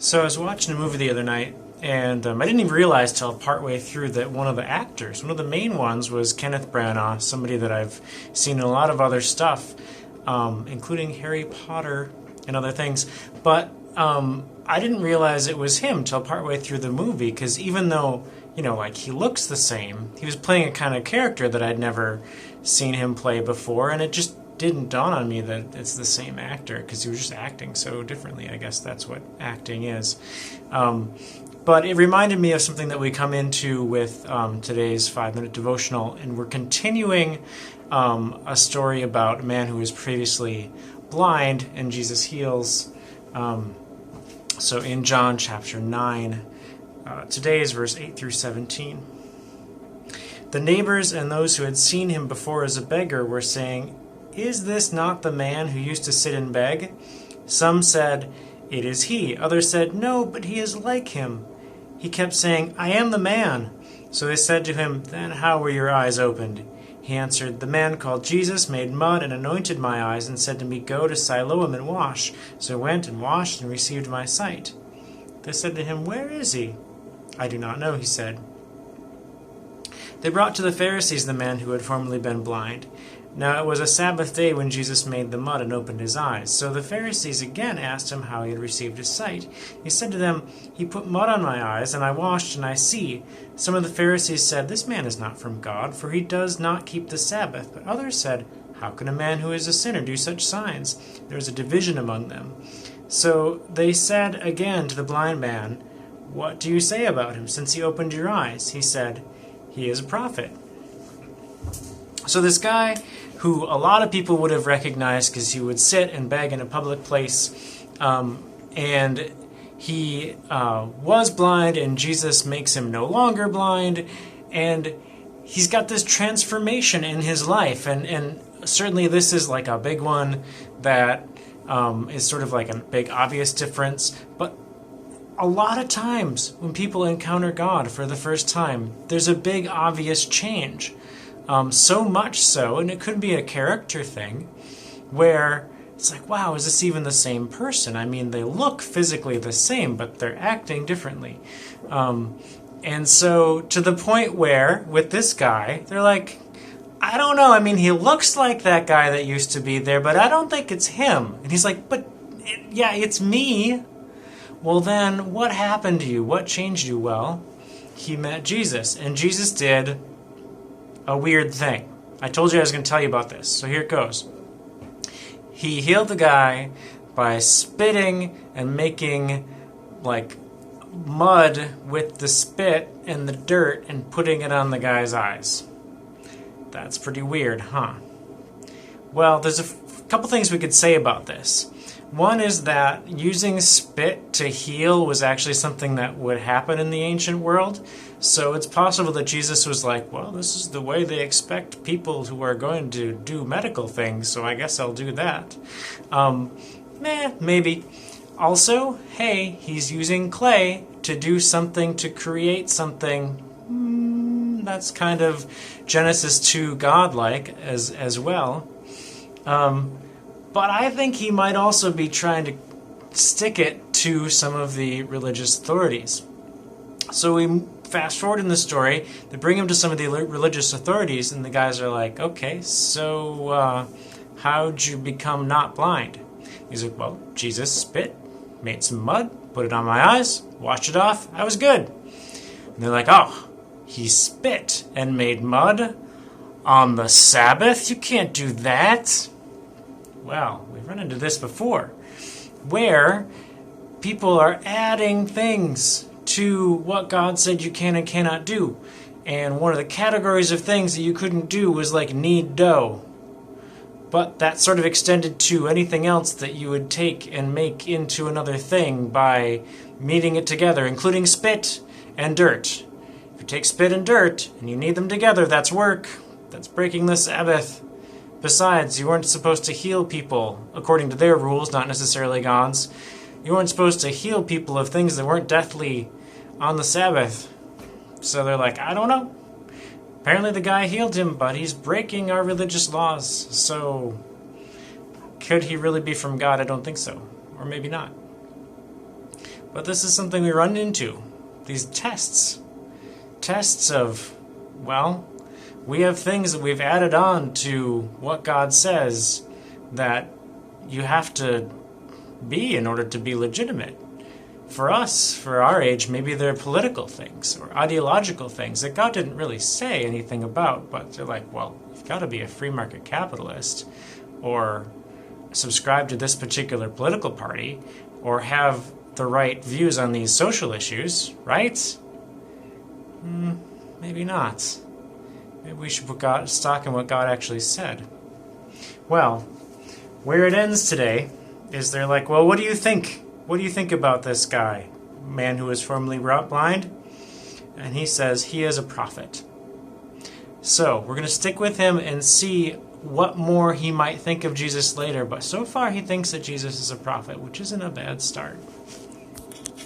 So I was watching a movie the other night, and I didn't even realize till partway through that one of the actors, one of the main ones, was Kenneth Branagh, somebody that I've seen in a lot of other stuff, including Harry Potter and other things. But I didn't realize it was him till partway through the movie, because even though, like he looks the same, he was playing a kind of character that I'd never seen him play before, and it just didn't dawn on me that it's the same actor, because he was just acting so differently. I guess that's what acting is. But it reminded me of something that we come into with today's 5-minute devotional, and we're continuing a story about a man who was previously blind, and Jesus heals. So in John chapter 9, today is verse 8 through 17. The neighbors and those who had seen him before as a beggar were saying, "Is this not the man who used to sit and beg?" Some said, "It is he." Others said, "No, but he is like him." He kept saying, "I am the man." So they said to him, "Then how were your eyes opened?" He answered, "The man called Jesus made mud and anointed my eyes and said to me, 'Go to Siloam and wash.' So I went and washed and received my sight." They said to him, "Where is he?" "I do not know," he said. They brought to the Pharisees the man who had formerly been blind. Now it was a Sabbath day when Jesus made the mud and opened his eyes. So the Pharisees again asked him how he had received his sight. He said to them, "He put mud on my eyes, and I washed, and I see." Some of the Pharisees said, "This man is not from God, for he does not keep the Sabbath." But others said, "How can a man who is a sinner do such signs?" There was a division among them. So they said again to the blind man, "What do you say about him, since he opened your eyes?" He said, "He is a prophet." So this guy, who a lot of people would have recognized because he would sit and beg in a public place, and he was blind, and Jesus makes him no longer blind, and he's got this transformation in his life, and certainly this is like a big one that is sort of like a big obvious difference. But a lot of times when people encounter God for the first time, there's a big obvious change. So much so, and it could be a character thing, where it's like, wow, is this even the same person? I mean, they look physically the same, but they're acting differently. And so to the point where, with this guy, they're like, I don't know, I mean, he looks like that guy that used to be there, but I don't think it's him. And he's like, yeah, it's me. Well then, what happened to you? What changed you? Well, he met Jesus, and Jesus did a weird thing. I told you I was going to tell you about this, so here it goes. He healed the guy by spitting and making like mud with the spit and the dirt and putting it on the guy's eyes. That's pretty weird, huh? Well, there's a couple things we could say about this. One is that using spit to heal was actually something that would happen in the ancient world. So it's possible that Jesus was like, well, this is the way they expect people who are going to do medical things, so I guess I'll do that. Maybe. Also, hey, he's using clay to do something, to create something. That's kind of Genesis 2 God-like as well. But I think he might also be trying to stick it to some of the religious authorities. So we fast forward in the story, they bring him to some of the religious authorities, and the guys are like, okay, so how'd you become not blind? He's like, well, Jesus spit, made some mud, put it on my eyes, washed it off, I was good. And they're like, oh, he spit and made mud on the Sabbath? You can't do that. Well, we've run into this before, where people are adding things to what God said you can and cannot do. And one of the categories of things that you couldn't do was like knead dough. But that sort of extended to anything else that you would take and make into another thing by kneading it together, including spit and dirt. If you take spit and dirt and you knead them together, that's work. That's breaking the Sabbath. Besides, you weren't supposed to heal people according to their rules, not necessarily God's. You weren't supposed to heal people of things that weren't deathly on the Sabbath. So they're like, I don't know. Apparently the guy healed him, but he's breaking our religious laws. So could he really be from God? I don't think so. Or maybe not. But this is something we run into. These tests. Tests of, well, we have things that we've added on to what God says that you have to be in order to be legitimate. For us, for our age, maybe they're political things or ideological things that God didn't really say anything about, but they're like, well, you've got to be a free market capitalist or subscribe to this particular political party or have the right views on these social issues, right? Maybe not. Maybe we should put stock in what God actually said. Well, where it ends today is they're like, well, what do you think? What do you think about this guy, man who was formerly blind? And he says he is a prophet. So we're going to stick with him and see what more he might think of Jesus later. But so far he thinks that Jesus is a prophet, which isn't a bad start.